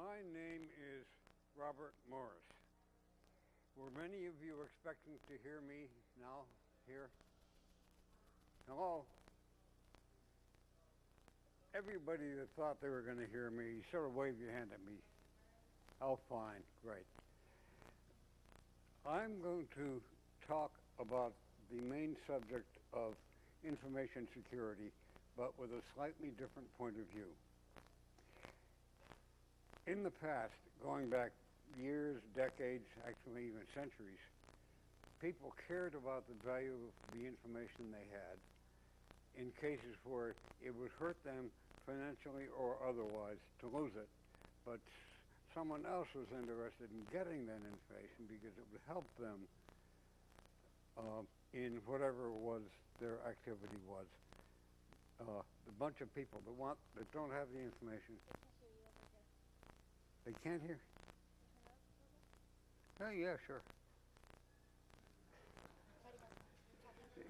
My name is Robert Morris. Were many of you expecting to hear me now here? Hello? Everybody that thought they were going to hear me, sort of wave your hand at me. Oh, fine, great. I'm going to talk about the main subject of information security, but with a slightly different point of view. In the past, going back years, decades, actually even centuries, people cared about the value of the information they had in cases where it would hurt them financially or otherwise to lose it, but someone else was interested in getting that information because it would help them in whatever it was their activity was. The bunch of people that don't have the information. They can't hear? Oh, yeah, sure.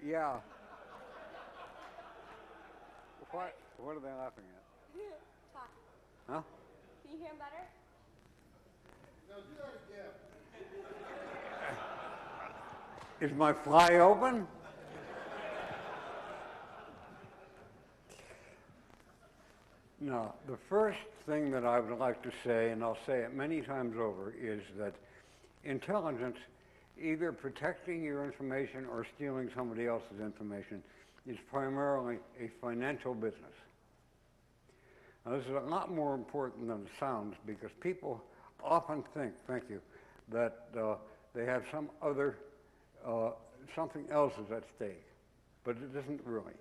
Yeah. What are they laughing at? Talk. Huh? Can you hear him better? No, do that again. Is my fly open? No, the first thing that I would like to say, and I'll say it many times over, is that intelligence, either protecting your information or stealing somebody else's information, is primarily a financial business. Now, this is a lot more important than it sounds because people often think, thank you, that they have some other, something else is at stake, but it isn't really.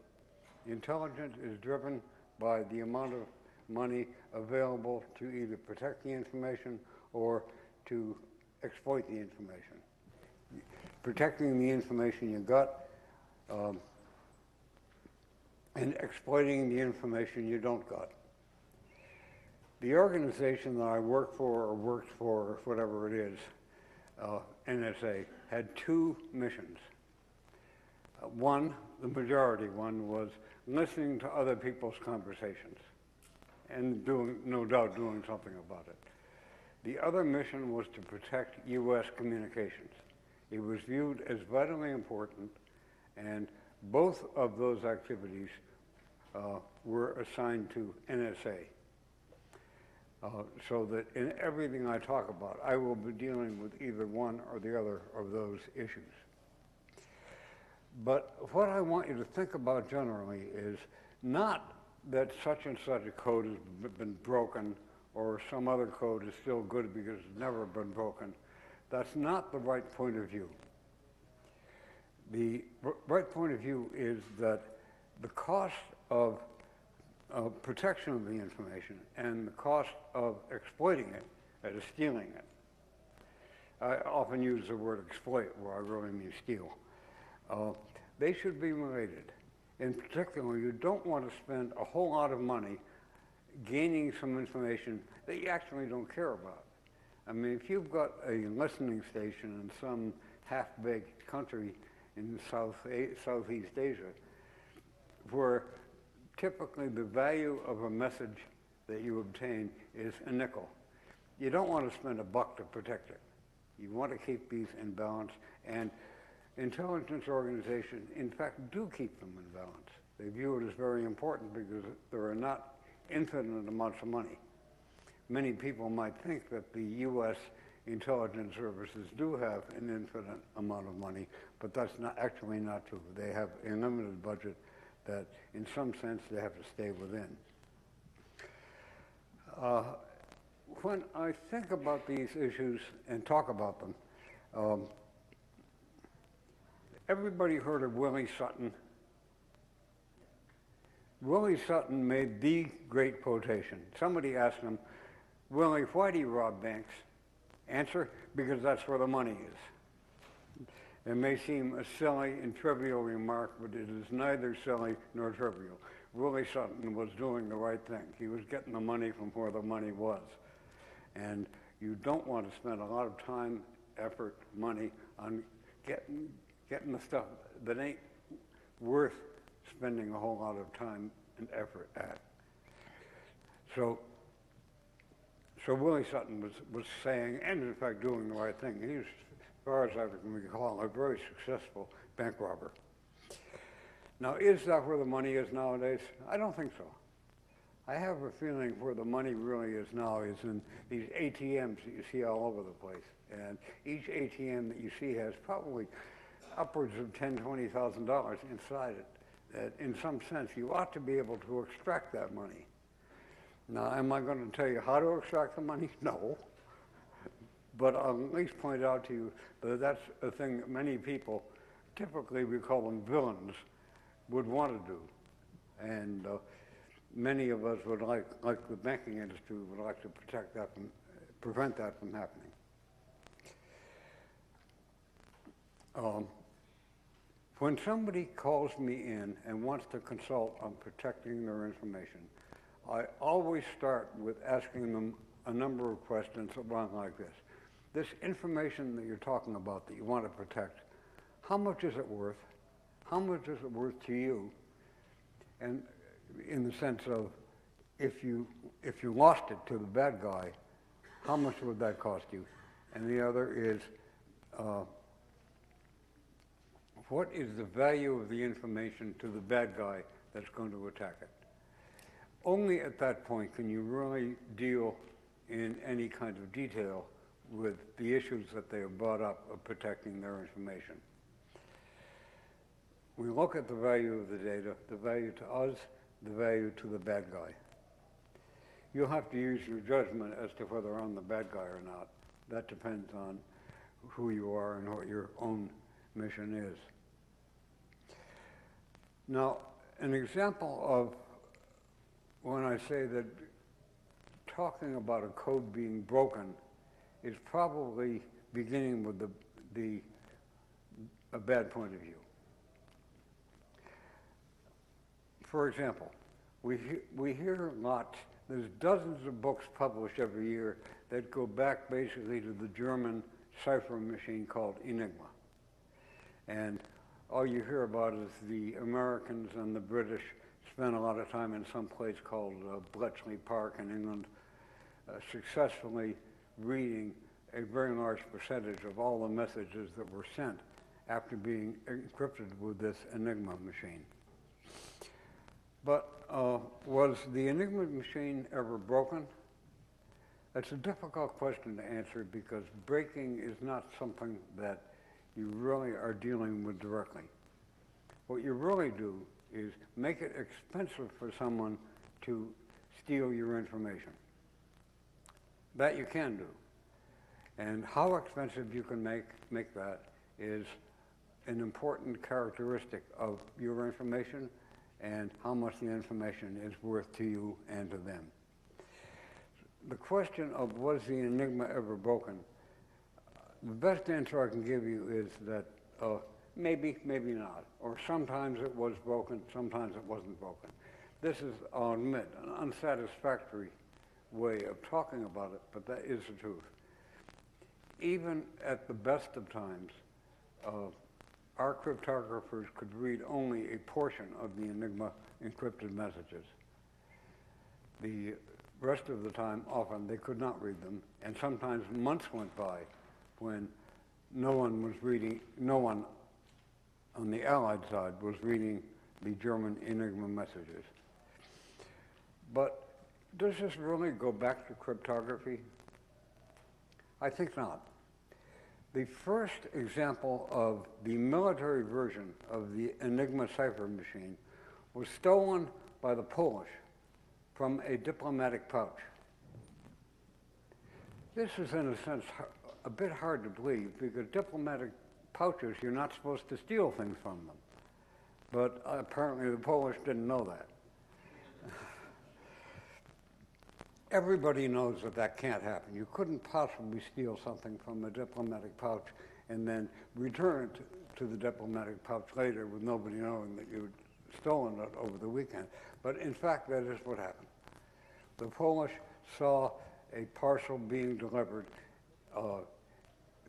Intelligence is driven by the amount of money available to either protect the information or to exploit the information. Protecting the information you got and exploiting the information you don't got. The organization that I work for or works for, or whatever it is, NSA, had two missions. One, the majority one, was listening to other people's conversations and no doubt doing something about it. The other mission was to protect U.S. communications. It was viewed as vitally important, and both of those activities were assigned to NSA. So that in everything I talk about, I will be dealing with either one or the other of those issues. But what I want you to think about generally is not that such and such a code has been broken or some other code is still good because it's never been broken. That's not the right point of view. The right point of view is that the cost of protection of the information and the cost of exploiting it, that is stealing it. I often use the word exploit where I really mean steal. They should be related. In particular, you don't want to spend a whole lot of money gaining some information that you actually don't care about. I mean, if you've got a listening station in some half-baked country in Southeast Asia, where typically the value of a message that you obtain is a nickel, you don't want to spend $1 to protect it. You want to keep these in balance, and intelligence organizations, in fact, do keep them in balance. They view it as very important because there are not infinite amounts of money. Many people might think that the U.S. intelligence services do have an infinite amount of money, but that's actually not true. They have a limited budget that, in some sense, they have to stay within. When I think about these issues and talk about them, everybody heard of Willie Sutton? Willie Sutton made the great quotation. Somebody asked him, Willie, why do you rob banks? Answer, because that's where the money is. It may seem a silly and trivial remark, but it is neither silly nor trivial. Willie Sutton was doing the right thing. He was getting the money from where the money was. And you don't want to spend a lot of time, effort, money on getting the stuff that ain't worth spending a whole lot of time and effort at. So So Willie Sutton was saying, and in fact doing the right thing. He was, as far as I can recall, a very successful bank robber. Now, is that where the money is nowadays? I don't think so. I have a feeling where the money really is now is in these ATMs that you see all over the place. And each ATM that you see has probably upwards of $10,000, $20,000 inside it. That in some sense, you ought to be able to extract that money. Now, am I going to tell you how to extract the money? No. But I'll at least point out to you that that's a thing that many people, typically we call them villains, would want to do. And many of us would like the banking industry, would like to prevent that from happening. When somebody calls me in and wants to consult on protecting their information, I always start with asking them a number of questions along like this. This information that you're talking about that you want to protect, how much is it worth? How much is it worth to you? And in the sense of, if you lost it to the bad guy, how much would that cost you? And the other is, what is the value of the information to the bad guy that's going to attack it? Only at that point can you really deal in any kind of detail with the issues that they have brought up of protecting their information. We look at the value of the data, the value to us, the value to the bad guy. You'll have to use your judgment as to whether I'm the bad guy or not. That depends on who you are and what your own mission is. Now, an example of when I say that talking about a code being broken is probably beginning with a bad point of view. For example, we hear lots, there's dozens of books published every year that go back basically to the German cipher machine called Enigma. And all you hear about is the Americans and the British spent a lot of time in some place called Bletchley Park in England, successfully reading a very large percentage of all the messages that were sent after being encrypted with this Enigma machine. But was the Enigma machine ever broken? That's a difficult question to answer because breaking is not something that you really are dealing with directly. What you really do is make it expensive for someone to steal your information. That you can do. And how expensive you can make that is an important characteristic of your information and how much the information is worth to you and to them. The question of was the Enigma ever broken, the best answer I can give you is that maybe, maybe not. Or sometimes it was broken, sometimes it wasn't broken. This is, I'll admit, an unsatisfactory way of talking about it, but that is the truth. Even at the best of times, our cryptographers could read only a portion of the Enigma encrypted messages. The rest of the time, often, they could not read them, and sometimes months went by when no one on the Allied side was reading the German Enigma messages. But does this really go back to cryptography? I think not. The first example of the military version of the Enigma cipher machine was stolen by the Polish from a diplomatic pouch. This is, in a sense, a bit hard to believe because diplomatic pouches, you're not supposed to steal things from them. But apparently the Polish didn't know that. Everybody knows that that can't happen. You couldn't possibly steal something from a diplomatic pouch and then return it to the diplomatic pouch later with nobody knowing that you'd stolen it over the weekend. But in fact, that is what happened. The Polish saw a parcel being delivered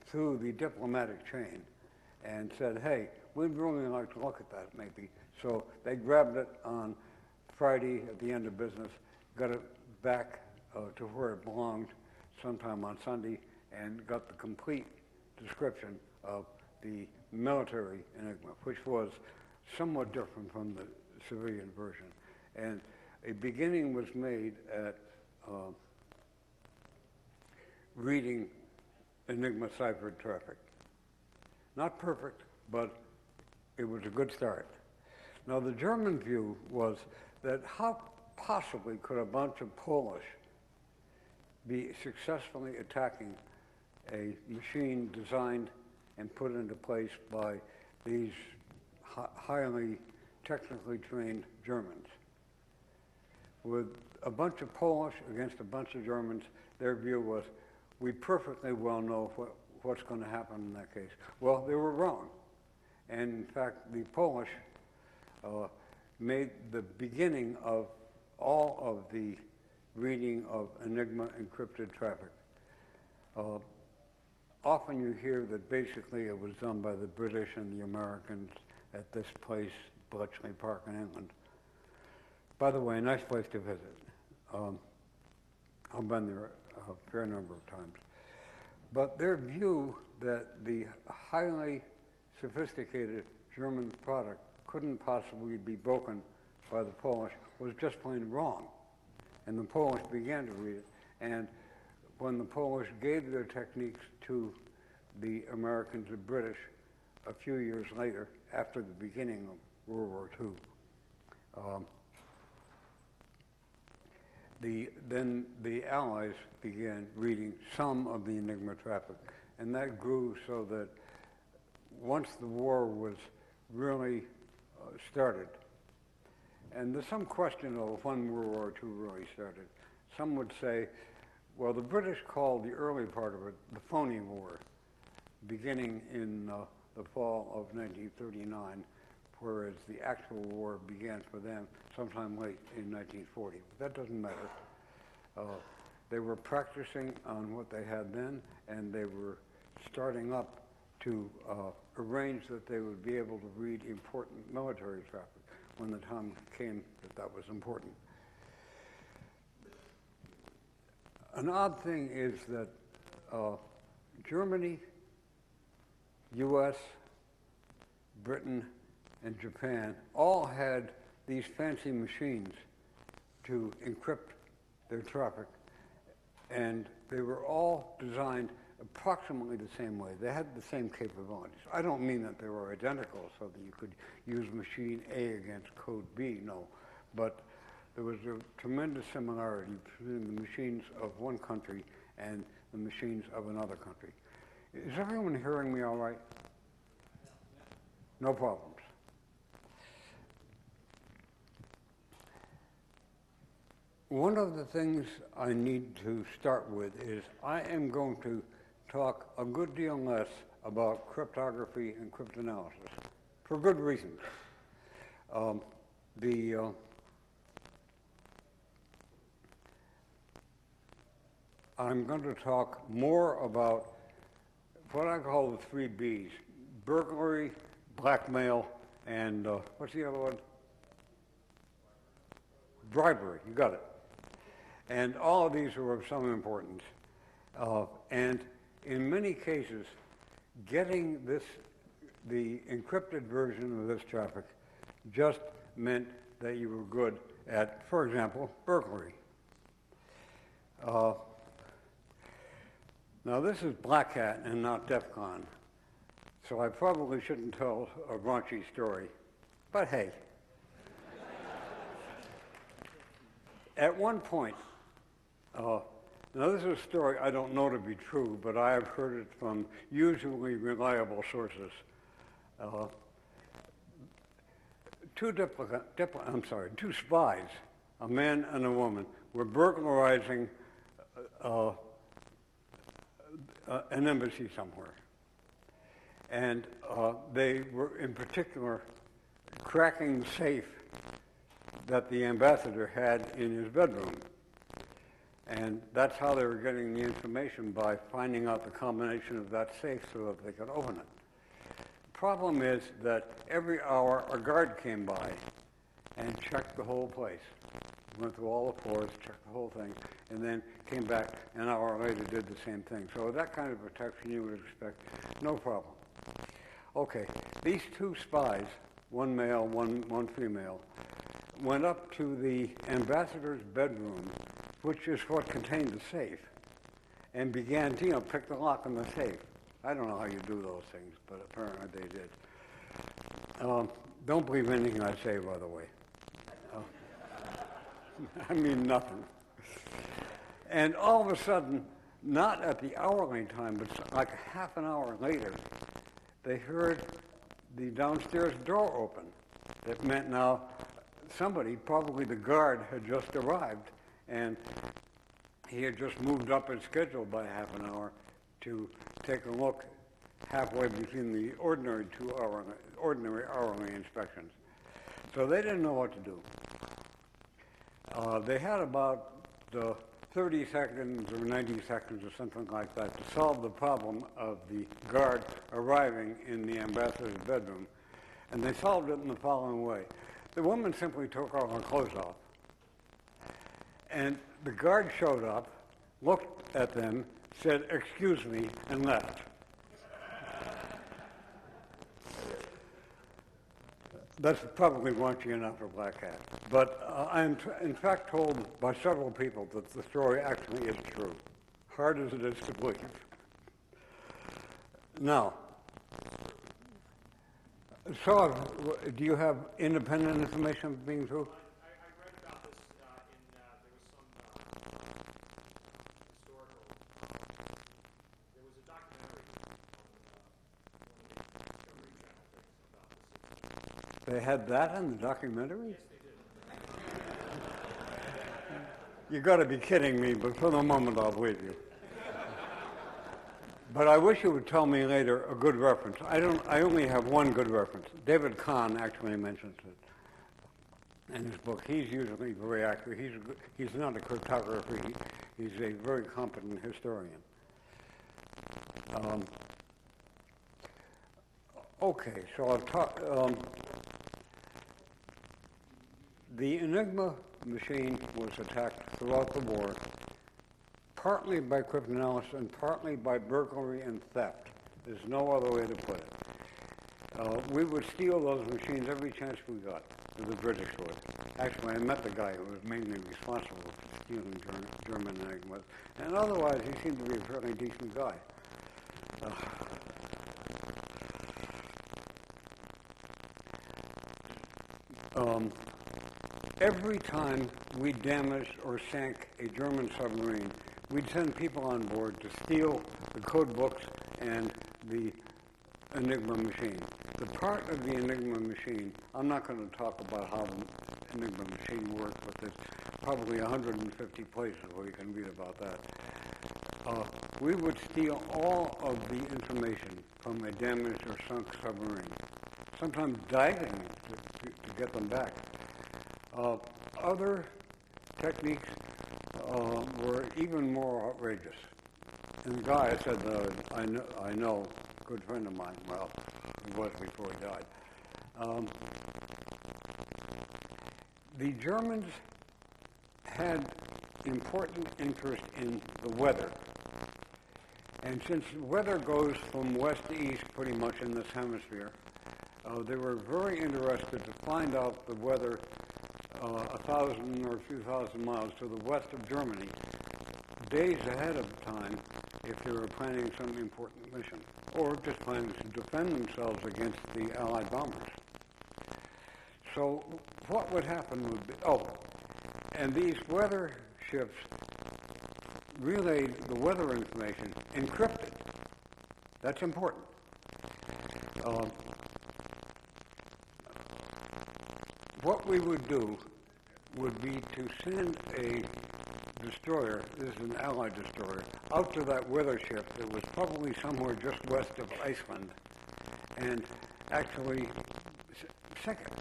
through the diplomatic chain and said, hey, we'd really like to look at that maybe. So they grabbed it on Friday at the end of business, got it back to where it belonged, sometime on Sunday and got the complete description of the military Enigma, which was somewhat different from the civilian version. And a beginning was made at reading Enigma ciphered traffic. Not perfect, but it was a good start. Now, the German view was that how possibly could a bunch of Polish be successfully attacking a machine designed and put into place by these highly technically trained Germans? With a bunch of Polish against a bunch of Germans, their view was, we perfectly well know what's going to happen in that case. Well, they were wrong. And in fact, the Polish made the beginning of all of the reading of Enigma encrypted traffic. Often you hear that basically it was done by the British and the Americans at this place, Bletchley Park in England. By the way, a nice place to visit. I've been there a fair number of times. But their view that the highly sophisticated German product couldn't possibly be broken by the Polish was just plain wrong. And the Polish began to read it. And when the Polish gave their techniques to the Americans and British a few years later, after the beginning of World War II, then the Allies began reading some of the Enigma traffic. And that grew so that once the war was really started, and there's some question of when World War II really started. Some would say, well, the British called the early part of it the phony war, beginning in the fall of 1939, whereas the actual war began for them sometime late in 1940. But that doesn't matter. They were practicing on what they had then, and they were starting up to arrange that they would be able to read important military traffic when the time came that was important. An odd thing is that Germany, US, Britain, and Japan all had these fancy machines to encrypt their traffic, and they were all designed approximately the same way. They had the same capabilities. I don't mean that they were identical so that you could use machine A against code B, no. But there was a tremendous similarity between the machines of one country and the machines of another country. Is everyone hearing me all right? No problems. One of the things I need to start with is I am going to talk a good deal less about cryptography and cryptanalysis for good reasons. I'm going to talk more about what I call the 3 Bs: burglary, blackmail, and what's the other one? Bribery, you got it. And all of these are of some importance. And in many cases, getting the encrypted version of this traffic just meant that you were good at, for example, burglary. Now this is Black Hat and not DEF CON, so I probably shouldn't tell a raunchy story, but hey. At one point, now this is a story I don't know to be true, but I have heard it from usually reliable sources. Two spies, a man and a woman, were burglarizing an embassy somewhere. And they were in particular cracking the safe that the ambassador had in his bedroom. And that's how they were getting the information, by finding out the combination of that safe so that they could open it. The problem is that every hour a guard came by and checked the whole place. went through all the floors, checked the whole thing, and then came back an hour later, did the same thing. So that kind of protection you would expect, no problem. Okay, these two spies, one male, one female, went up to the ambassador's bedroom, which is what contained the safe, and began to, pick the lock on the safe. I don't know how you do those things, but apparently they did. Don't believe anything I say, by the way. I mean nothing. And all of a sudden, not at the hourly time, but like a half an hour later, they heard the downstairs door open. That meant now somebody, probably the guard, had just arrived, and he had just moved up his schedule by half an hour to take a look halfway between the ordinary hourly inspections. So they didn't know what to do. They had about 30 seconds or 90 seconds or something like that to solve the problem of the guard arriving in the ambassador's bedroom, and they solved it in the following way. The woman simply took all her clothes off, and the guard showed up, looked at them, said, "Excuse me," and left. That's probably raunchy enough for Black Hat. But I'm in fact told by several people that the story actually is true, hard as it is to believe. Now, so do you have independent information being true? I read about this there was a documentary on one of the Discovery Channel things about this. They had that in the documentary? Yes, they did. You got to be kidding me, but for the moment I'll believe you. But I wish you would tell me later a good reference. I only have one good reference. David Kahn actually mentions it in his book. He's usually very accurate. He's not a cryptographer. He's a very competent historian. Okay, so I'll talk. The Enigma machine was attacked throughout the war, partly by cryptanalysis and partly by burglary and theft. There's no other way to put it. We would steal those machines every chance we got, the British would. Actually, I met the guy who was mainly responsible for stealing German Enigmas, and otherwise he seemed to be a fairly decent guy. Every time we damaged or sank a German submarine, we'd send people on board to steal the code books and the Enigma machine. The part of the Enigma machine, I'm not going to talk about how the Enigma machine works, but there's probably 150 places where you can read about that. We would steal all of the information from a damaged or sunk submarine, sometimes diving to get them back. Other techniques were even more outrageous. And the guy I said, I know, good friend of mine, well, he was before he died. The Germans had important interest in the weather. And since weather goes from west to east pretty much in this hemisphere, they were very interested to find out the weather 1,000 or a few thousand miles to the west of Germany, days ahead of time if they were planning some important mission, or just planning to defend themselves against the Allied bombers. So what would happen would be, and these weather ships relayed the weather information encrypted. That's important. What we would do would be to send a destroyer, this is an Allied destroyer, out to that weather ship that was probably somewhere just west of Iceland, and actually sink it.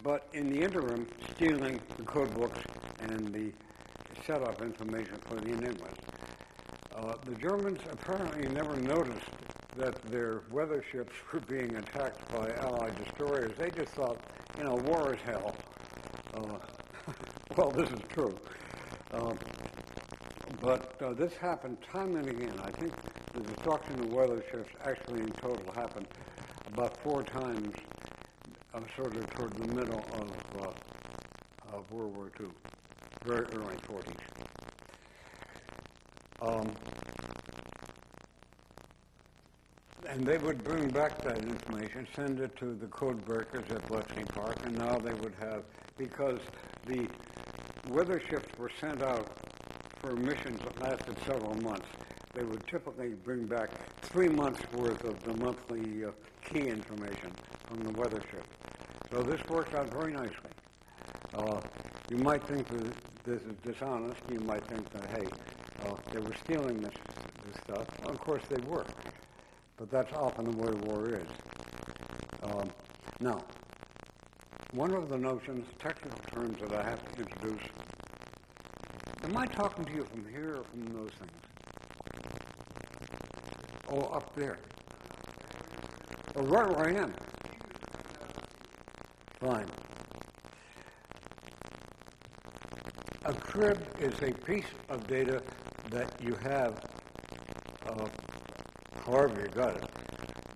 But in the interim, stealing the code books and the setup information for the Enigmas. The Germans apparently never noticed that their weather ships were being attacked by Allied destroyers. They just thought, war is hell. Well, this is true. But this happened time and again. I think the destruction of weather shifts actually in total happened about 4 times, sort of toward the middle of World War II, very early 40s. And they would bring back that information, send it to the code breakers at Bletchley Park, and now they would have, because the weather shifts were sent out for missions that lasted several months, they would typically bring back 3 months' worth of the monthly key information from the weather shift. So this worked out very nicely. You might think that this is dishonest. You might think that, hey, they were stealing this stuff. Well, of course they were. But that's often the way war is. Now, one of the notions, technical terms that I have to introduce, am I talking to you from here or from those things? Oh, up there. Oh, right where I am. Fine. A crib is a piece of data that you have, however you got it,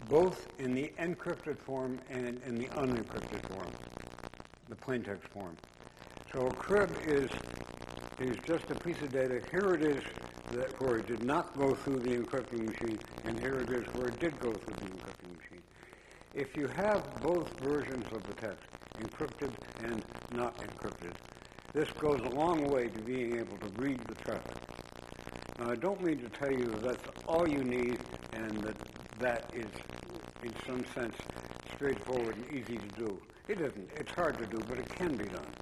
both in the encrypted form and in the unencrypted form, the plaintext form. So a crib is just a piece of data. Here it is where it did not go through the encrypting machine, and here it is where it did go through the encrypting machine. If you have both versions of the text, encrypted and not encrypted, this goes a long way to being able to read the traffic. Now, I don't mean to tell you that that's all you need and that is, in some sense, straightforward and easy to do. It isn't. It's hard to do, but it can be done.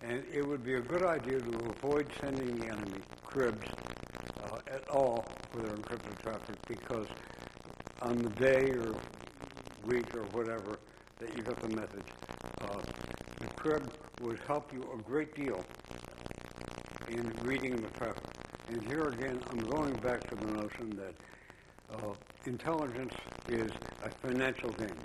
And it would be a good idea to avoid sending the enemy cribs at all for their encrypted traffic, because on the day or week or whatever that you got the message, the crib would help you a great deal in reading the traffic. And here again, I'm going back to the notion that intelligence is a financial game.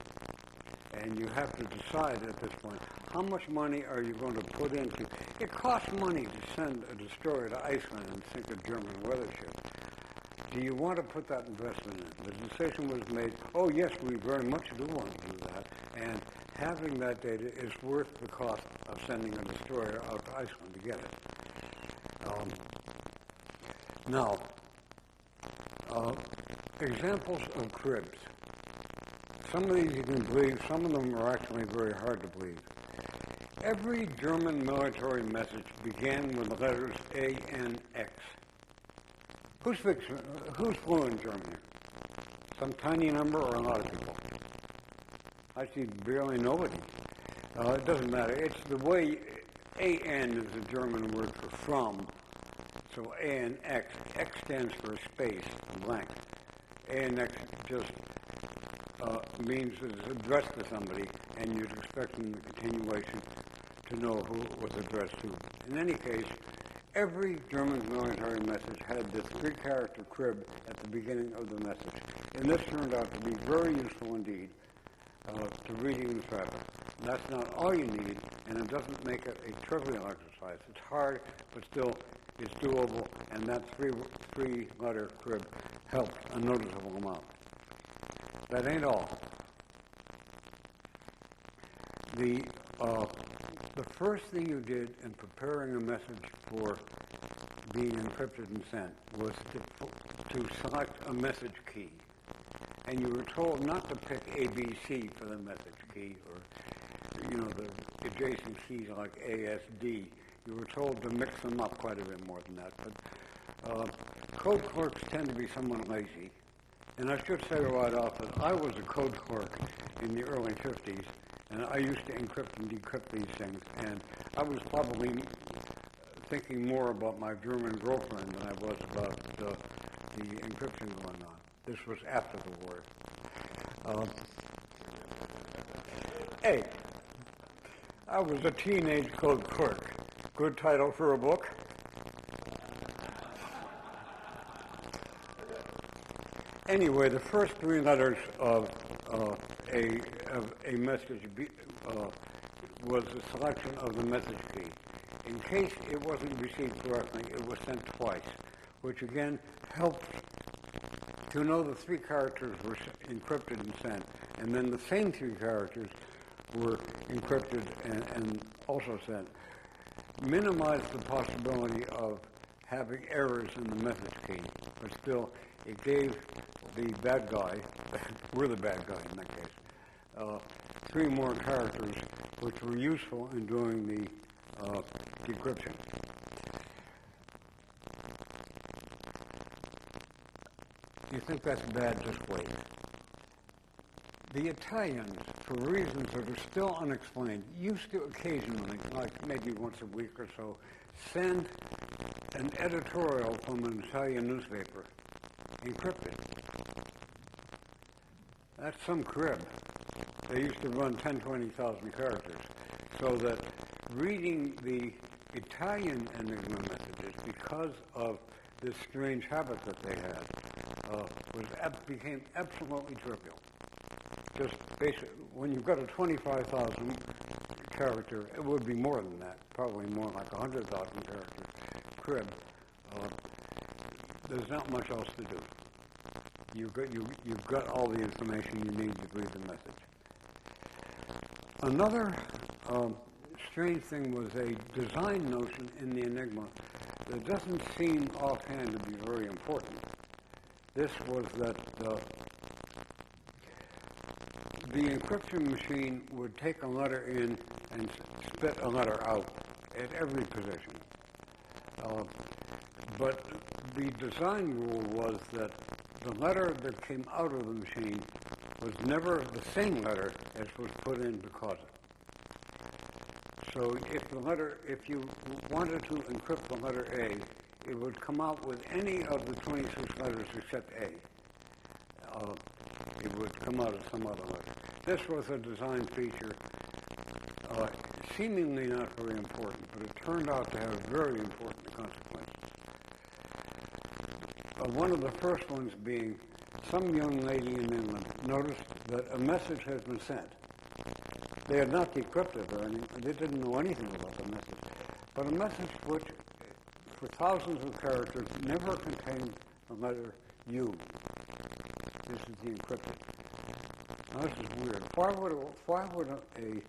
And you have to decide at this point, how much money are you going to put into? It costs money to send a destroyer to Iceland and sink a German weather ship. Do you want to put that investment in? The decision was made, oh yes, we very much do want to do that, and having that data is worth the cost of sending a destroyer out to Iceland to get it. Now, examples of cribs. Some of these you can believe, some of them are actually very hard to believe. Every German military message began with the letters A, N, X. Who's fluent in German? Some tiny number or a lot of people? I see barely nobody. It doesn't matter. It's the way AN is a German word for from. So ANX, X stands for space, blank. ANX just means it's addressed to somebody, and you'd expect in the continuation to know who it was addressed to. In any case, every German military message had this 3-character crib at the beginning of the message. And this turned out to be very useful indeed to reading the traffic. And that's not all you need, and it doesn't make it a trivial exercise. It's hard, but still it's doable, and that three-letter crib helped a noticeable amount. That ain't all. The first thing you did in preparing a message for being encrypted and sent was to select a message key. And you were told not to pick ABC for the message key, or, the adjacent keys like ASD. You were told to mix them up quite a bit more than that. But code clerks tend to be somewhat lazy. And I should say right off that I was a code clerk in the early 50s, and I used to encrypt and decrypt these things, and I was probably thinking more about my German girlfriend than I was about the encryption going on. This was after the war. Hey, I was a teenage code clerk. Good title for a book. Anyway, the first 3 letters of a message was a selection of the message key. In case it wasn't received correctly, it was sent twice, which again helped to know the 3 characters were encrypted and sent, and then the same 3 characters were encrypted and also sent. Minimized the possibility of having errors in the message key, but still it gave the bad guy, we're the bad guy in that case, 3 more characters which were useful in doing the decryption. You think that's bad, just wait. The Italians, for reasons that are still unexplained, used to occasionally, like maybe once a week or so, send an editorial from an Italian newspaper encrypted. That's some crib. They used to run 10, 20,000 characters, so that reading the Italian Enigma messages, because of this strange habit that they had, became absolutely trivial. Just basic. When you've got a 25,000 character, it would be more than that, probably more like 100,000 characters crib. There's not much else to do. You've got all the information you need to read the message. Another strange thing was a design notion in the Enigma that doesn't seem offhand to be very important. This was that the encryption machine would take a letter in and spit a letter out at every position. But the design rule was that the letter that came out of the machine was never the same letter as was put in to cause it. So if you wanted to encrypt the letter A, it would come out with any of the 26 letters except A. It would come out as some other letter. This was a design feature, seemingly not very important, but it turned out to have very important consequences. One of the first ones being some young lady in England noticed that a message has been sent. They had not decrypted or anything. They didn't know anything about the message. But a message which, for thousands of characters, never contained the letter U. This is the encrypted. Now, this is weird. Why would a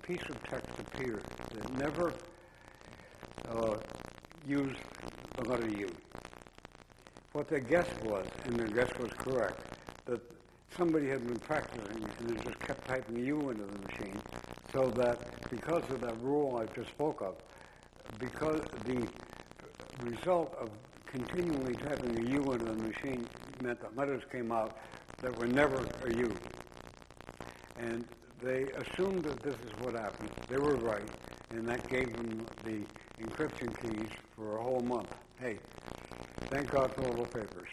piece of text appear that never used the letter U? What their guess was, and their guess was correct, that somebody had been practicing and they just kept typing U into the machine, so that because of that rule I just spoke of, because the result of continually typing a U into the machine meant that letters came out that were never a U. And they assumed that this is what happened. They were right, and that gave them the encryption keys for a whole month. Hey, thank God for all the papers.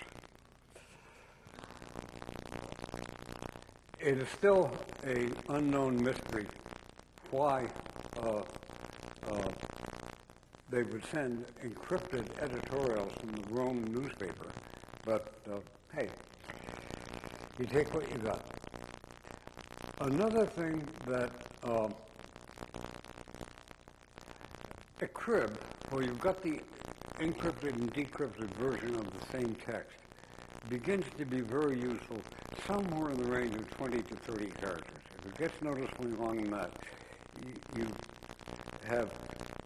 It is still an unknown mystery why they would send encrypted editorials from the Rome newspaper. But, hey, you take what you got. Another thing that a crib, where you've got the encrypted and decrypted version of the same text, begins to be very useful somewhere in the range of 20 to 30 characters. If it gets noticeably long than that, you have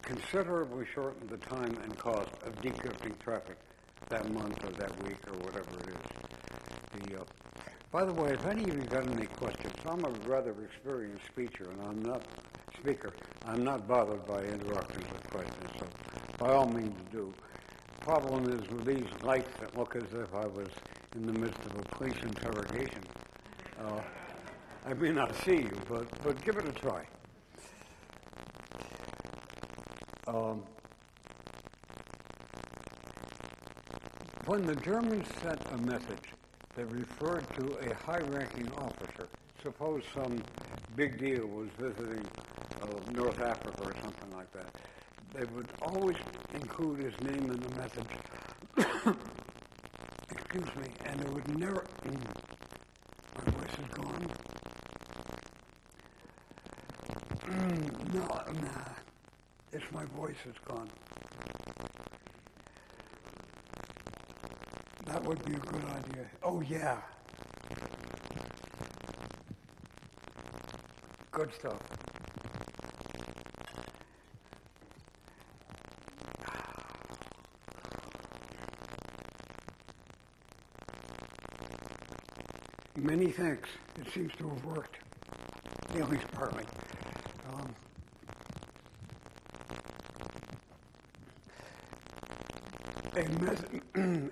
considerably shortened the time and cost of decrypting traffic that month or that week or whatever it is. By the way, if any of you got any questions, I'm a rather experienced speaker, and I'm not bothered by interruptions with questions, so by all means do. Problem is with these lights that look as if I was in the midst of a police interrogation. I may not see you, but give it a try. When the Germans sent a message that referred to a high-ranking officer, suppose some big deal was visiting North Africa or something like that, they would always include his name in the message. Excuse me, and they would never... My voice is gone. It's my voice is gone. That would be a good idea. Oh, yeah. Good stuff. Many thanks. It seems to have worked, at least partly.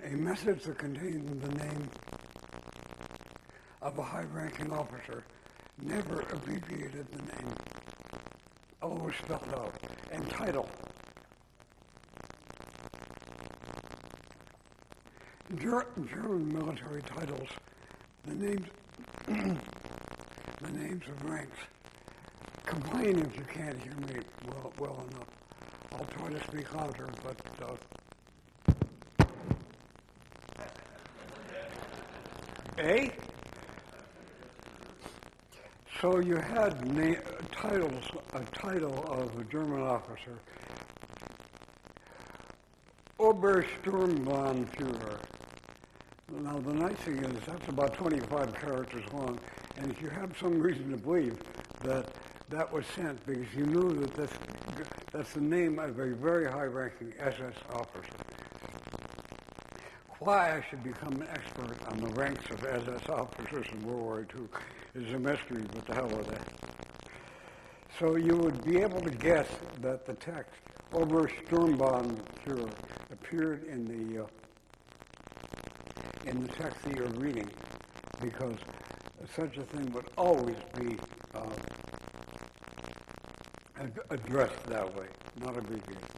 A message that contains the name of a high-ranking officer never abbreviated the name, always spelled out, and title. German military titles, the names of ranks. Complain if you can't hear me well enough. I'll try to speak louder, but So you had a title of a German officer, Obersturmbannführer. Now the nice thing is that's about 25 characters long, and if you have some reason to believe that that was sent because you knew that that's the name of a very high-ranking SS officer. Why I should become an expert on the ranks of SS officers in World War II is a mystery, but the hell with that. So you would be able to guess that the text, Obersturmbannführer, appeared in the text that you're reading, because such a thing would always be addressed that way, not abbreviated.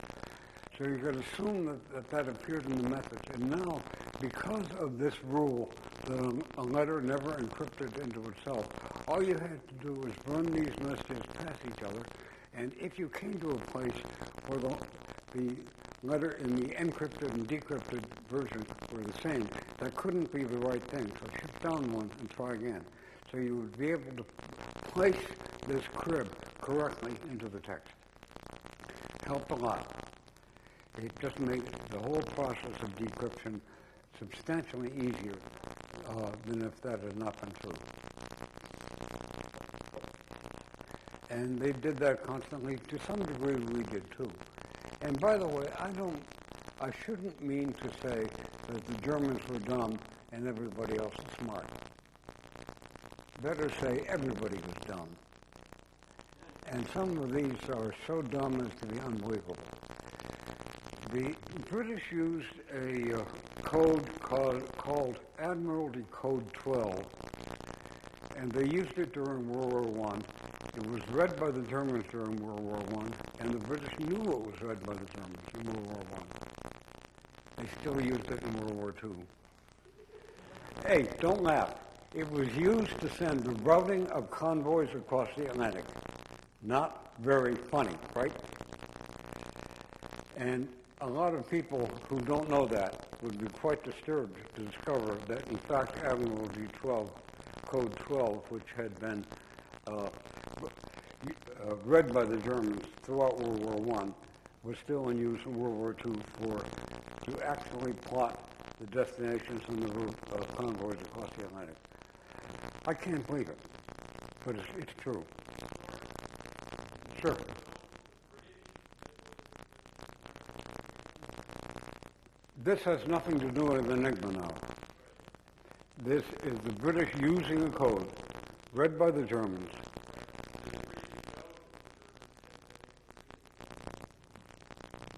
So you could assume that appeared in the message. And now, because of this rule that a letter never encrypted into itself, all you had to do was run these messages past each other, and if you came to a place where the letter in the encrypted and decrypted version were the same, that couldn't be the right thing. So shift down one and try again. So you would be able to place this crib correctly into the text. Helped a lot. It just made the whole process of decryption substantially easier than if that had not been true. And they did that constantly. To some degree, we did too. And by the way, I shouldn't mean to say that the Germans were dumb and everybody else was smart. Better say everybody was dumb. And some of these are so dumb as to be unbelievable. The British used a code called Admiralty Code 12, and they used it during World War I. It was read by the Germans during World War I, and the British knew it was read by the Germans in World War I. They still used it in World War II. Hey, don't laugh. It was used to send the routing of convoys across the Atlantic. Not very funny, right? And a lot of people who don't know that would be quite disturbed to discover that, in fact, Admiralty 12, Code 12, which had been read by the Germans throughout World War I, was still in use in World War II to actually plot the destinations and the route of convoys across the Atlantic. I can't believe it, but it's true. Sure. This has nothing to do with Enigma now. This is the British using a code read by the Germans.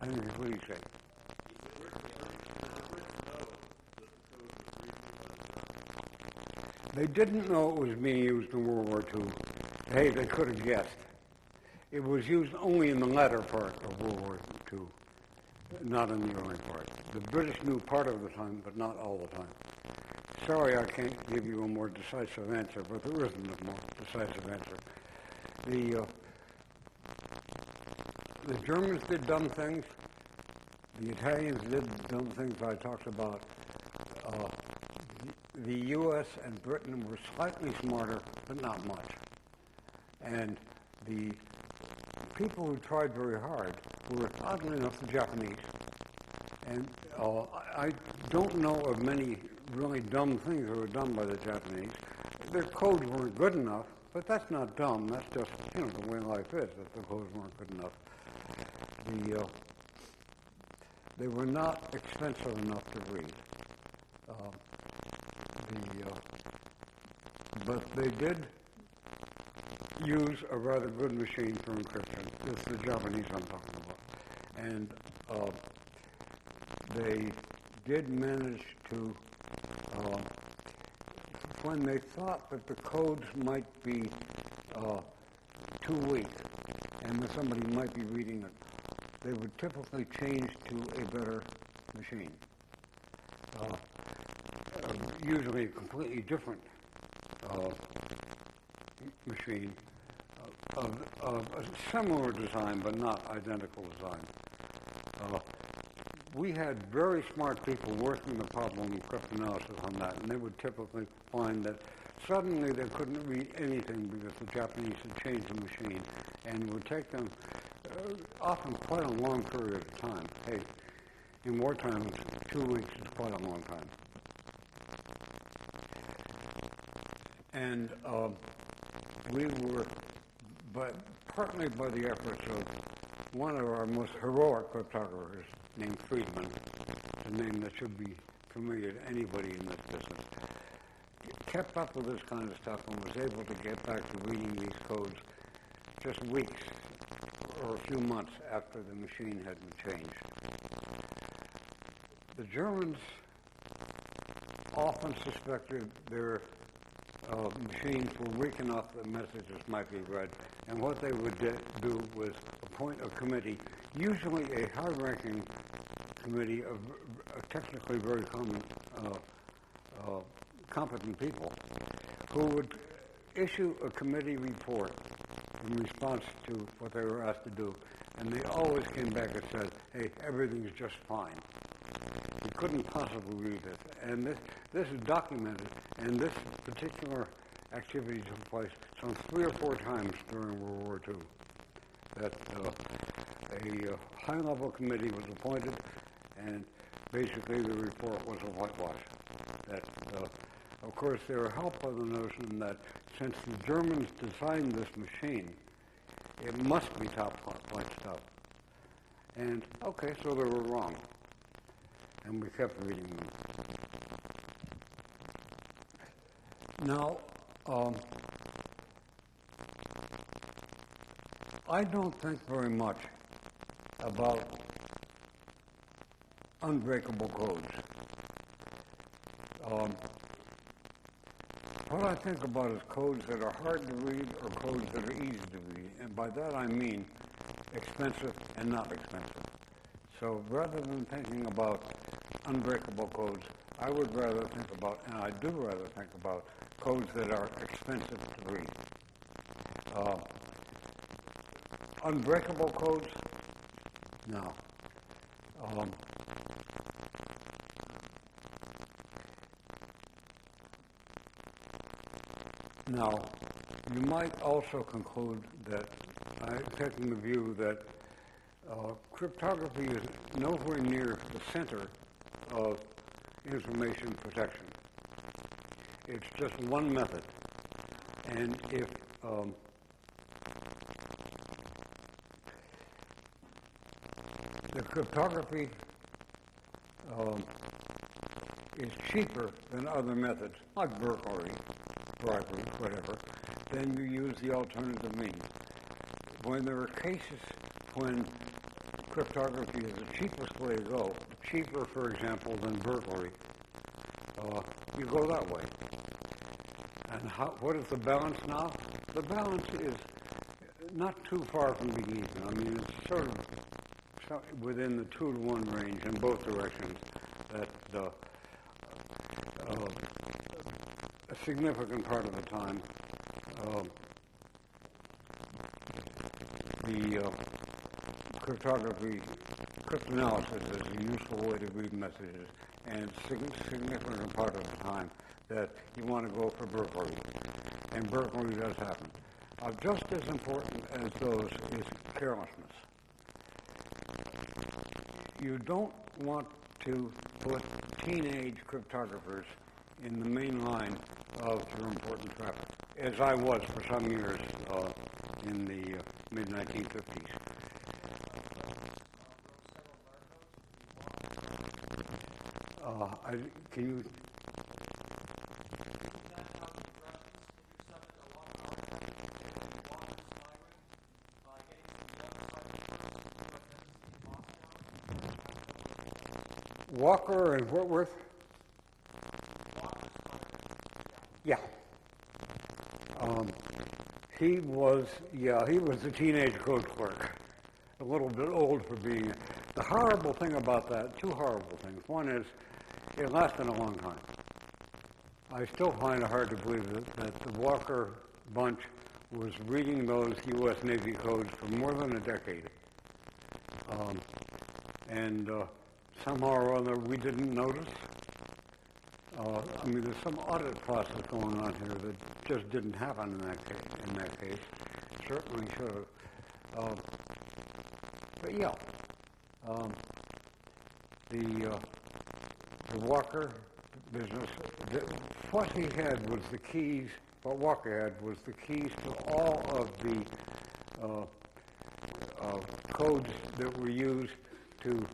I think that's what he said. They didn't know it was being used in World War II. Hey, they could have guessed. It was used only in the latter part of World War II, not in the early part. The British knew part of the time, but not all the time. Sorry I can't give you a more decisive answer, but there isn't a more decisive answer. The Germans did dumb things. The Italians did dumb things I talked about. The U.S. and Britain were slightly smarter, but not much. And the people who tried very hard were, oddly enough, the Japanese. And I don't know of many really dumb things that were done by the Japanese. Their codes weren't good enough, but that's not dumb. That's just, the way life is, that the codes weren't good enough. They were not expensive enough to read. But they did use a rather good machine for encryption. It's the Japanese I'm talking about. And they did manage to, when they thought that the codes might be too weak and that somebody might be reading it, they would typically change to a better machine. Usually a completely different machine of a similar design but not identical design. We had very smart people working the problem of cryptanalysis on that, and they would typically find that suddenly they couldn't read anything because the Japanese had changed the machine, and it would take them often quite a long period of time. Hey, in wartime, 2 weeks is quite a long time. And we were, partly by the efforts of one of our most heroic cryptographers named Friedman, a name that should be familiar to anybody in this business, kept up with this kind of stuff and was able to get back to reading these codes just weeks or a few months after the machine had been changed. The Germans often suspected their machines were weak enough that messages might be read, and what they would do was appoint a committee, usually a high-ranking committee of technically very competent people, who would issue a committee report in response to what they were asked to do, and they always came back and said, hey, everything's just fine. You couldn't possibly read this. And this is documented, and this particular activity took place some 3 or 4 times during World War II. That a high-level committee was appointed, and basically the report was a whitewash. That, of course, they were helped by the notion that since the Germans designed this machine, it must be top-flight stuff. And, okay, so they were wrong. And we kept reading them. Now, I don't think very much about unbreakable codes. What I think about is codes that are hard to read or codes that are easy to read. And by that I mean expensive and not expensive. So rather than thinking about unbreakable codes, I would rather think about, and I do rather think about, codes that are expensive to read. Unbreakable codes? No. Now, you might also conclude that I'm taking the view that cryptography is nowhere near the center of information protection. It's just one method. And if the cryptography is cheaper than other methods, like burglary, bribery, whatever, then you use the alternative means. When there are cases when cryptography is the cheapest way to go, cheaper, for example, than burglary, you go that way. And what is the balance now? The balance is not too far from being even. I mean, it's sort of within the 2-to-1 range in both directions. That a significant part of the time, the cryptanalysis is a useful way to read messages, and significant part of the time that you want to go for burglary. And burglary does happen. just as important as those is carelessness. You don't want to put teenage cryptographers in the main line of your important traffic, as I was for some years in the mid-1950s. Can you? Walker and Whitworth? Yeah. He was a teenage code clerk, a little bit old for being. The horrible thing about that, two horrible things. One is, it lasted a long time. I still find it hard to believe that the Walker bunch was reading those U.S. Navy codes for more than a decade. And somehow or other we didn't notice. There's some audit process going on here that just didn't happen in that case. Certainly should have. But yeah, the Walker business, what he had was the keys, what Walker had was the keys to all of the codes that were used to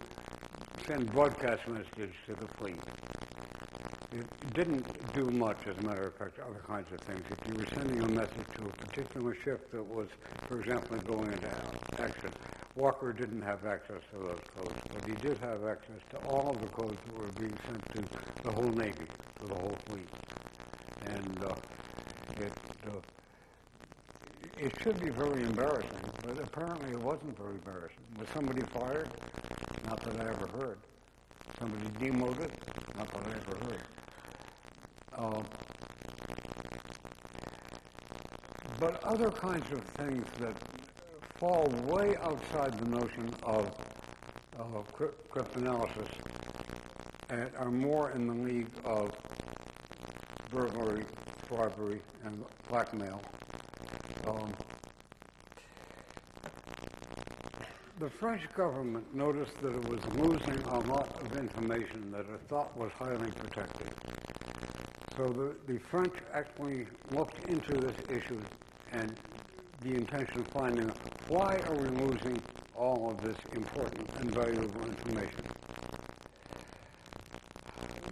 send broadcast messages to the fleet. It didn't do much, as a matter of fact, other kinds of things. If you were sending a message to a particular ship that was, for example, going into action, Walker didn't have access to those codes, but he did have access to all of the codes that were being sent to the whole Navy, to the whole fleet. And it should be very embarrassing, but apparently it wasn't very embarrassing. Was somebody fired? Not that I ever heard. Somebody demoted? Not that I ever heard. But other kinds of things that fall way outside the notion of cryptanalysis and are more in the league of burglary, bribery, and blackmail. The French government noticed that it was losing a lot of information that it thought was highly protected. So the French actually looked into this issue and the intention of finding out why are we losing all of this important and valuable information.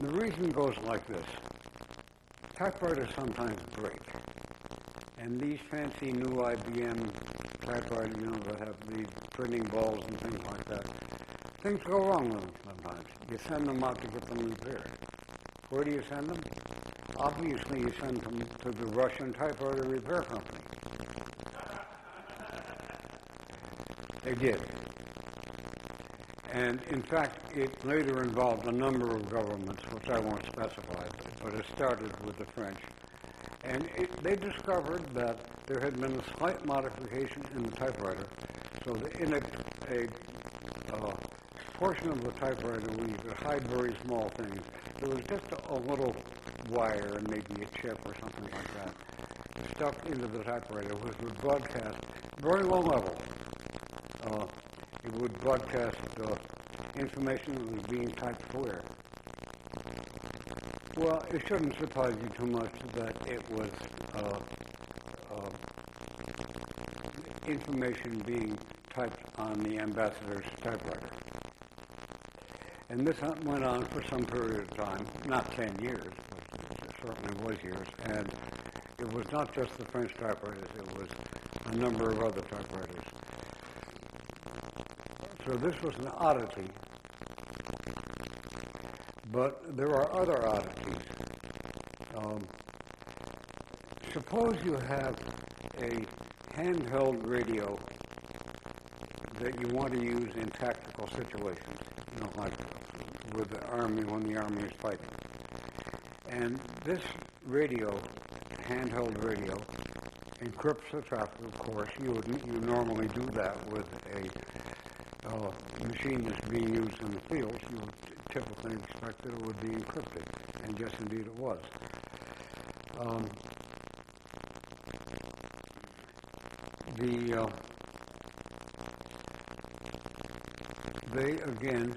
The reason goes like this. Typewriters sometimes break. And these fancy new IBM typewriters, that have the printing balls and things like that, things go wrong with them sometimes. You send them out to get them repaired. Where do you send them? Obviously, you send them to the Russian typewriter repair company. They did. And in fact, it later involved a number of governments, which I won't specify, but it started with the French. And they discovered that there had been a slight modification in the typewriter, so that in a portion of the typewriter where you could hide very small things, there was just a little wire and maybe a chip or something like that stuck into the typewriter, which would broadcast very low level. It would broadcast information that was being typed where. Well, it shouldn't surprise you too much that it was information being typed on the ambassador's typewriter. And this went on for some period of time, not 10 years, but it certainly was years. And it was not just the French typewriters, it was a number of other typewriters. So this was an oddity. But there are other oddities. Suppose you have a handheld radio that you want to use in tactical situations, like with the Army when the Army is fighting. And this radio, handheld radio, encrypts the traffic, of course. You normally do that with a machine that's being used in the field. You would typically expect that it would be encrypted, and yes, indeed it was. they again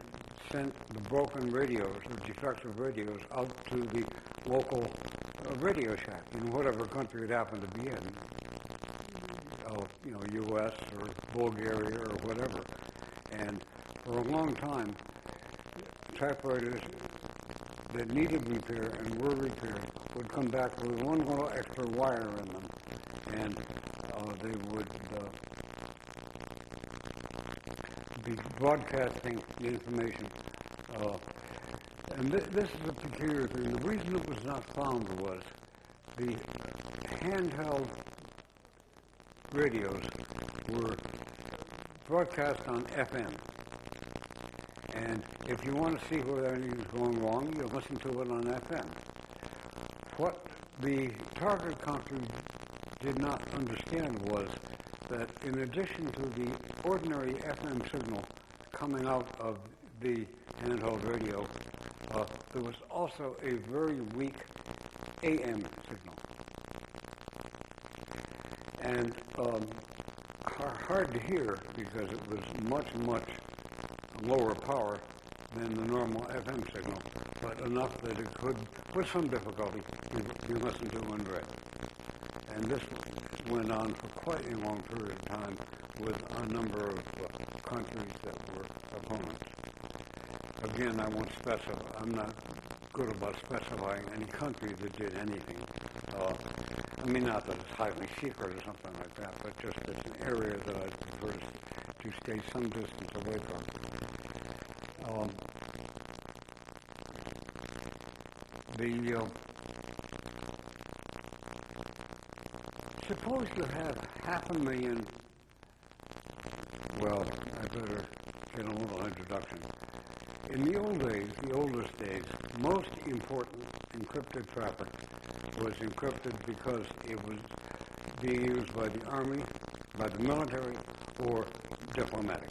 sent the broken radios or defective radios out to the local Radio Shack in whatever country it happened to be in, U.S. or Bulgaria or whatever. And for a long time, typewriters that needed repair and were repaired would come back with one little extra wire in them, and they would be broadcasting the information. And this is a peculiar thing. The reason it was not found was the handheld radios were broadcast on FM. And if you want to see where anything is going wrong, you listen to it on FM. What the target country did not understand was that in addition to the ordinary FM signal coming out of the handheld radio, there was also a very weak AM signal. And hard to hear because it was much, much lower power than the normal FM signal, but enough that it could, with some difficulty, be listened to and read. And this went on for quite a long period of time with a number of countries that were opponents. Again, I won't specify. I'm not good about specifying any country that did anything. Not that it's highly secret or something like that, but just it's an area that I prefer to stay some distance away from. Suppose you have 500,000, well, I better get a little introduction. In the old days, the oldest days, most important encrypted traffic was encrypted because it was being used by the army, by the military, or diplomatic.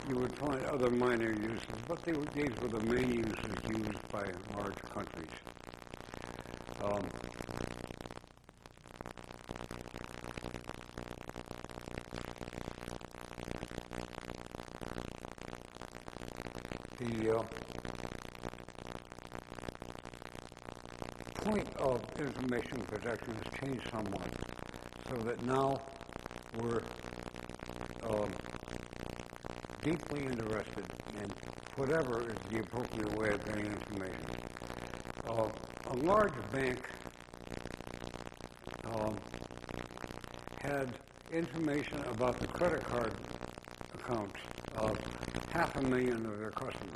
You would find other minor uses, but these were the main uses used by large countries. The point of information protection has changed somewhat, so that now we're deeply interested in whatever is the appropriate way of getting information. A large bank had information about the credit card accounts of 500,000 of their customers.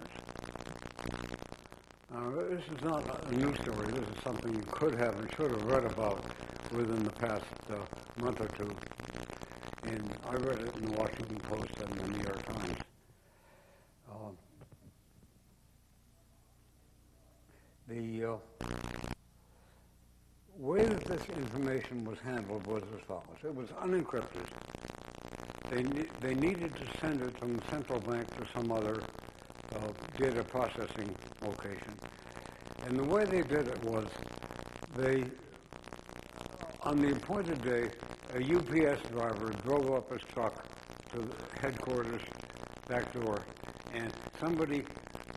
This is not a new story. This is something you could have and should have read about within the past month or two. And I read it in the Washington Post and the New York Times. The way that this information was handled was as follows. It was unencrypted. They needed to send it from the central bank to some other data processing location. And the way they did it was on the appointed day, a UPS driver drove up his truck to the headquarters back door, and somebody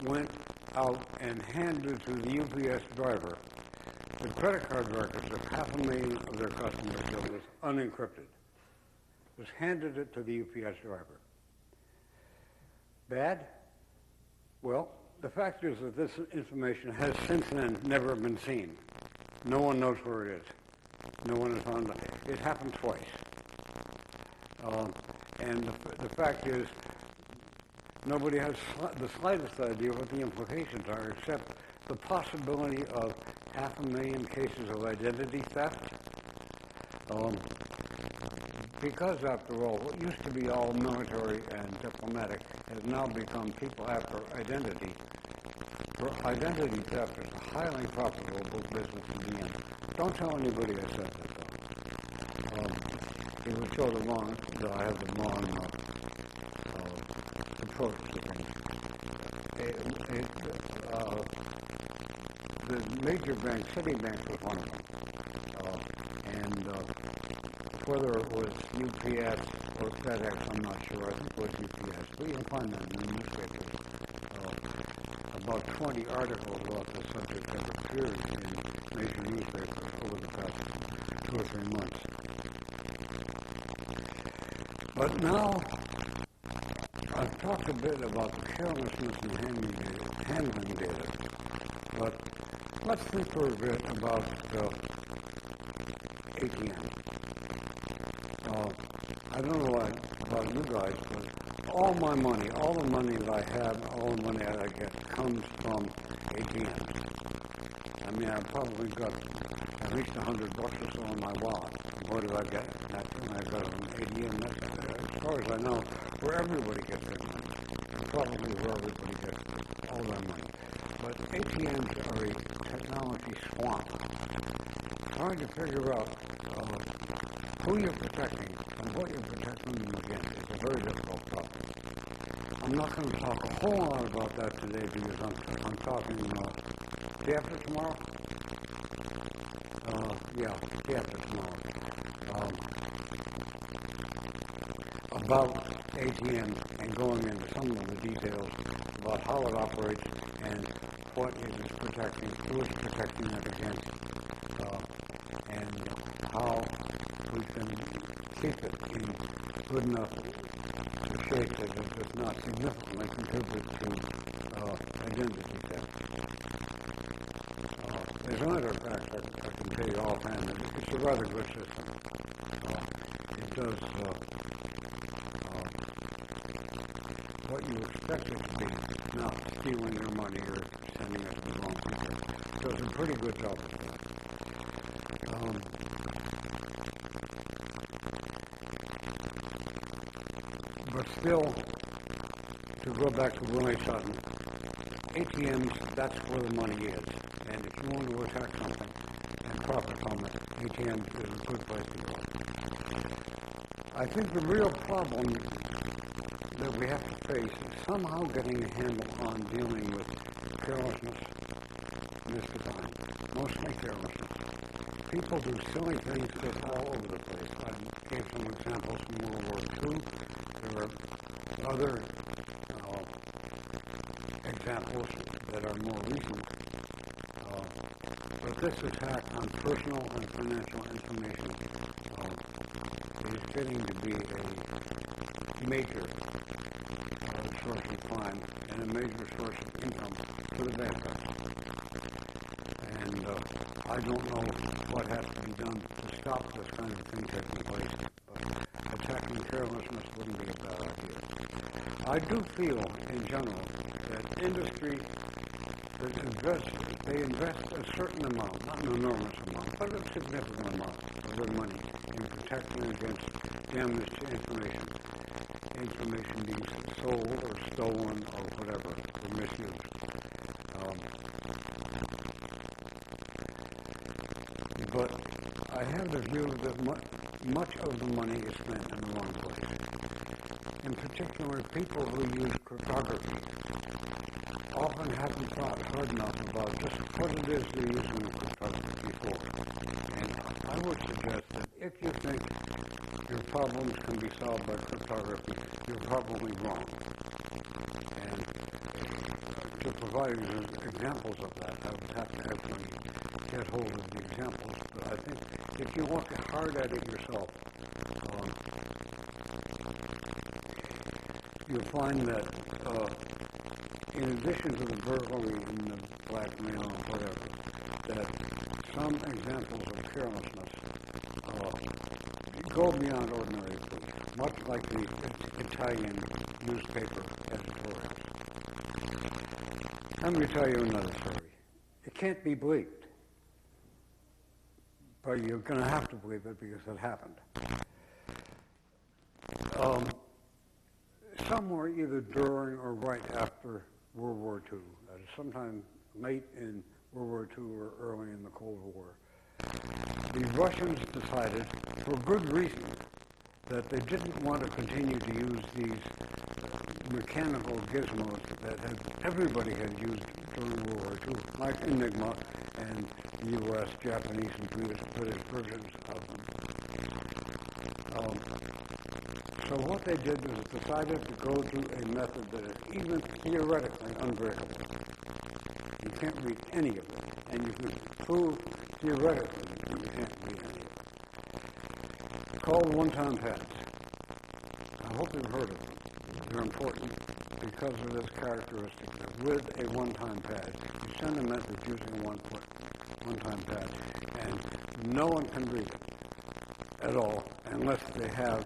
went out and handed to the UPS driver the credit card records of 500,000 of their customers that was unencrypted. Just handed it to the UPS driver. Bad? Well, the fact is that this information has since then never been seen. No one knows where it is. No one has found it. It happened twice. And the fact is, nobody has the slightest idea what the implications are, except the possibility of 500,000 cases of identity theft. Because, after all, what used to be all military and diplomatic has now become people after identity. For identity theft is a highly profitable business to be in. Don't tell anybody I said that, though. It would show the wrong, that I have the wrong approach to things. The major banks, Citibank was one of them, and And whether it was UPS or FedEx, I'm not sure. I think it was UPS. But you can find that in the newspapers. About 20 articles about the subject have appeared in major newspapers over the past 2 or 3 months. But now, I've talked a bit about the carelessness in handling data, but let's think for a bit about ATM. I don't know about you guys, but all my money, all the money that I have, all the money that I get comes from ATM. I mean, I've probably got at least $100 or so in my wallet. What did I get? That's when I got an ATM. That's, as far as I know, where everybody gets their money. Probably where everybody gets all their money. But ATMs are a technology swamp. Trying to figure out who you're protecting and what you're protecting them against is a very difficult problem. I'm not going to talk a whole lot about that today because I'm talking day after tomorrow. Day after tomorrow. About ATM and going into some of the details about how it operates and what it is protecting, who is protecting it against, and how we can keep it in good enough shape that it does not significantly contribute to identity theft. As a matter of fact, I can tell you offhand that it's a rather good system. It does what you expect it to be, not stealing your money or sending it to the wrong people. So it's a pretty good job of that. But still, to go back to Willie Sutton, ATMs, that's where the money is. And if you want to attack something and profit from it, ATMs is a good place to go. I think the real problem that we have to face is somehow getting a handle on dealing with carelessness this time, mostly carelessness. People do silly things just all over the place. I gave some examples from World War II. There are other examples that are more recent. But this attack on personal and financial information is getting to be a major source of crime and a major source of income for the bad guys. And I don't know what has to be done to stop this kind of thing taking place, but attacking carelessness wouldn't be a bad idea. I do feel, in general, that industry they invest a certain amount, not an enormous amount, but a significant amount of their money in protecting against damage to information being sold or stolen or whatever, or misused. But I have the view that much of the money is spent in the wrong place. In particular, people who use cryptography often haven't thought hard enough about just what it is they're using cryptography for. And I would suggest that if you think your problems can be solved by cryptography, you're probably wrong. And to provide examples of that, I would have to actually get hold of the examples. But I think if you look hard at it yourself, you'll find that in addition to the burglary and the blackmail and whatever, that some examples of carelessness go beyond ordinary food, much like the Italian newspaper editorials. Let me tell you another story. It can't be believed, but you're going to have to believe it because it happened. Somewhere either during or right after World War II, sometime late in World War II or early in the Cold War, the Russians decided, for good reason, that they didn't want to continue to use these mechanical gizmos that everybody had used during World War II, like Enigma and the U.S., Japanese, and British versions of them. So what they did was decided to go to a method that is even theoretically unbreakable. You can't read any of it, and you can prove theoretically that you can't read any of it. Called one-time pads. I hope you've heard of them. They're important because of this characteristic that with a one-time pad, you send a message using a one-time pad, and no one can read it at all unless they have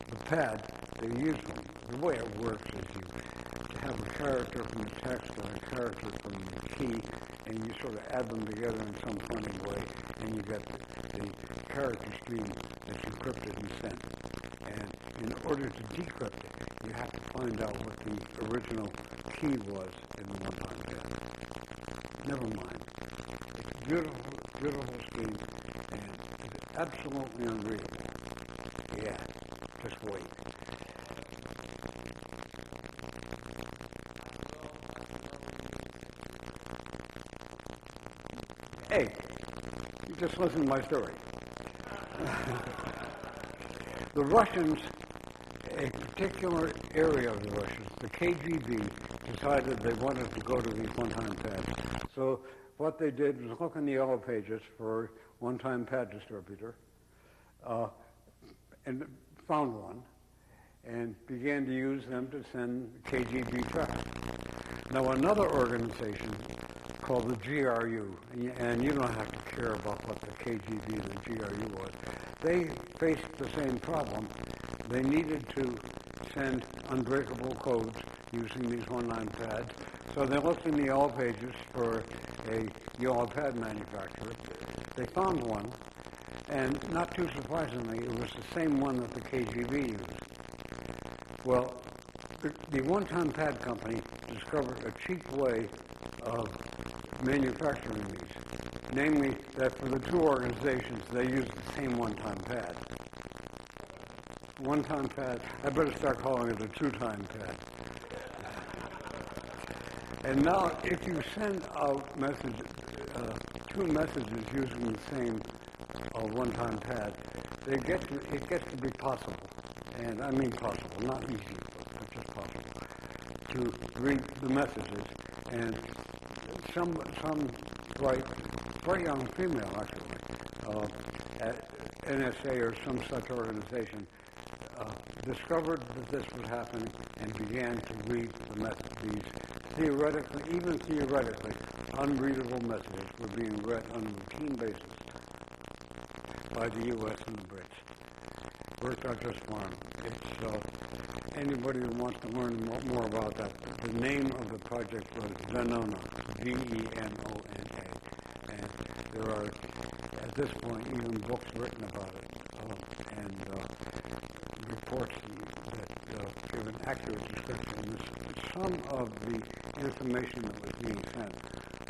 the pad they're using. The way it works is you have a character from the text or a character from the key, and you sort of add them together in some funny way, and you get the character stream that's encrypted and sent. And in order to decrypt it, you have to find out what the original key was in the one-time pad. Never mind. It's a beautiful, beautiful scheme, and it's absolutely unreadable. Yeah, just wait. Hey, you just listen to my story. The Russians, a particular area of the Russians, the KGB, decided they wanted to go to these one-time pads. So what they did was look in the yellow pages for one-time pad distributor, and found one, and began to use them to send KGB tracks. Now another organization called the GRU, and you don't have to care about what the KGB and the GRU was. They faced the same problem. They needed to send unbreakable codes using these one-line pads. So they looked in the yellow pages for a yellow pad manufacturer. They found one, and not too surprisingly, it was the same one that the KGB used. Well, the one-time pad company discovered a cheap way of manufacturing these, namely that for the two organizations, they used the same one-time pad. One-time pad, I better start calling it a two-time pad. And now, if you send out two messages using the same one-time pad, it gets to be possible, and I mean possible, not easy, but just possible, to read the messages. And some bright young female, actually, at NSA or some such organization, discovered that this was happening and began to read these theoretically, even theoretically, unreadable messages were being read on a routine basis by the U.S. and the Brits. Worked out just fine. It's anybody who wants to learn more about that. The name of the project was Venona, Venona, and there are at this point even books written about it, and reports that give an accurate description. Some of the information that was being sent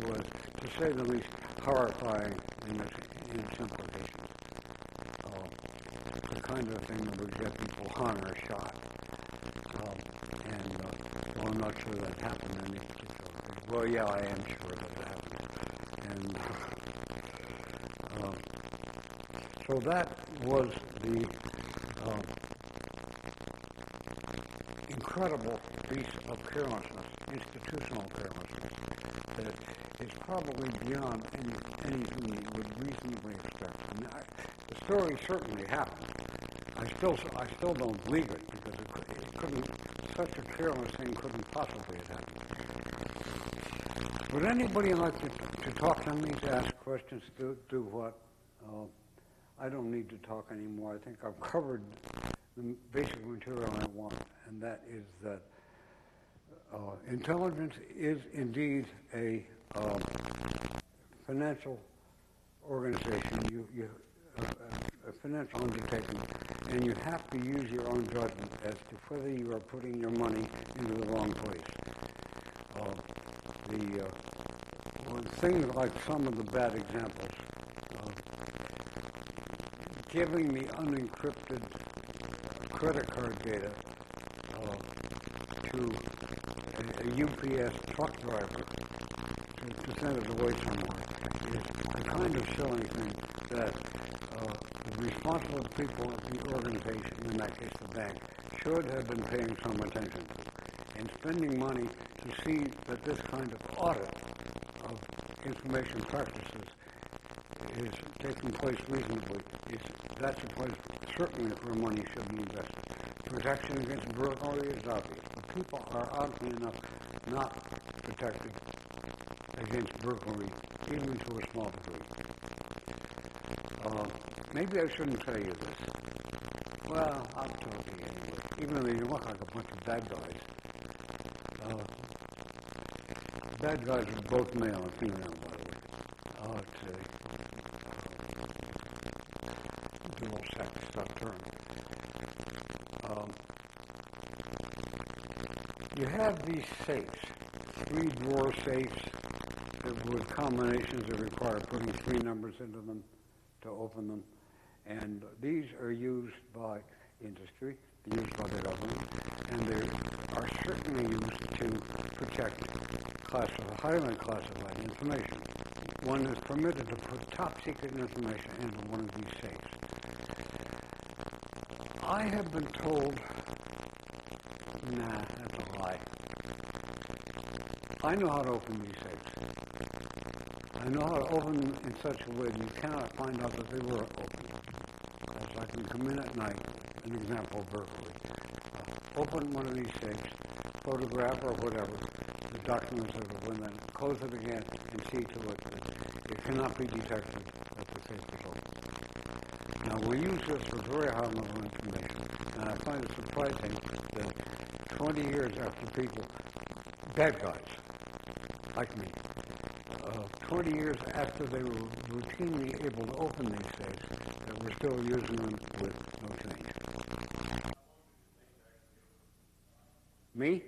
was, to say the least, horrifying in its implications. The kind of thing that would get people hung or shot. So I'm not sure that happened in any particular thing. Well, yeah, I am sure that it happened. And so that was the incredible piece of carelessness, institutional carelessness, that is probably beyond anything you would reasonably expect. And the story certainly happened. I still don't believe it, because it couldn't, such a careless thing couldn't possibly have happened. Would anybody like to talk to me, to ask questions, do what? I don't need to talk anymore. I think I've covered the basic material I want, and that is that intelligence is indeed a financial organization, a financial undertaking, and you have to use your own judgment as to whether you are putting your money into the wrong place. Things like some of the bad examples, giving the unencrypted credit card data to a UPS truck driver to send it away somewhere is the kind of silly thing that the responsible people at the organization, in that case the bank, should have been paying some attention to. And spending money to see that this kind of audit of information practices is taking place reasonably, that's a place certainly where money should be invested. Protection against burglary is obvious, but people are oddly enough not protected against burglary, even to a small degree. Maybe I shouldn't tell you this. Well, I'll tell you anyway. Even though you look like a bunch of bad guys. Bad guys are both male and female, by the way. It's a dual sex term. You have these safes, 3-drawer safes with combinations that require putting 3 numbers into them to open them. And these are used by industry, they're used by the government, and they are certainly used to protect highly classified information. One is permitted to put top-secret information into one of these safes. I have been told, nah, that's a lie. I know how to open these safes. I know how to open them in such a way that you cannot find out that they were open. Because I can come in at night, an example of burglary, open one of these safes, photograph or whatever, the documents that are within, close it again, and see to it that it cannot be detected that the safe is open. Now, we use this for very high-level information, and I find it surprising that 20 years after people, bad guys, like me, 20 years after they were routinely able to open these safes, that we're still using them with no change. Me?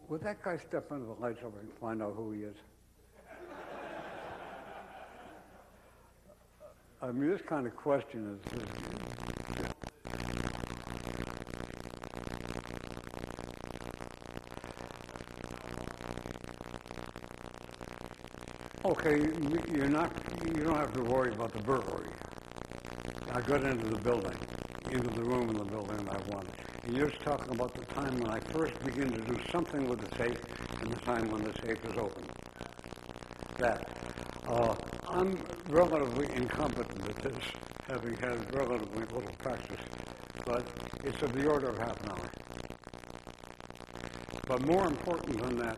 Would that guy step into the light so we can find out who he is? I mean, this kind of question is okay, you don't have to worry about the burglary. I got into the building, into the room in the building that I wanted. And you're just talking about the time when I first begin to do something with the safe and the time when the safe is open. That. I'm relatively incompetent at this, having had relatively little practice, but it's of the order of half an hour. But more important than that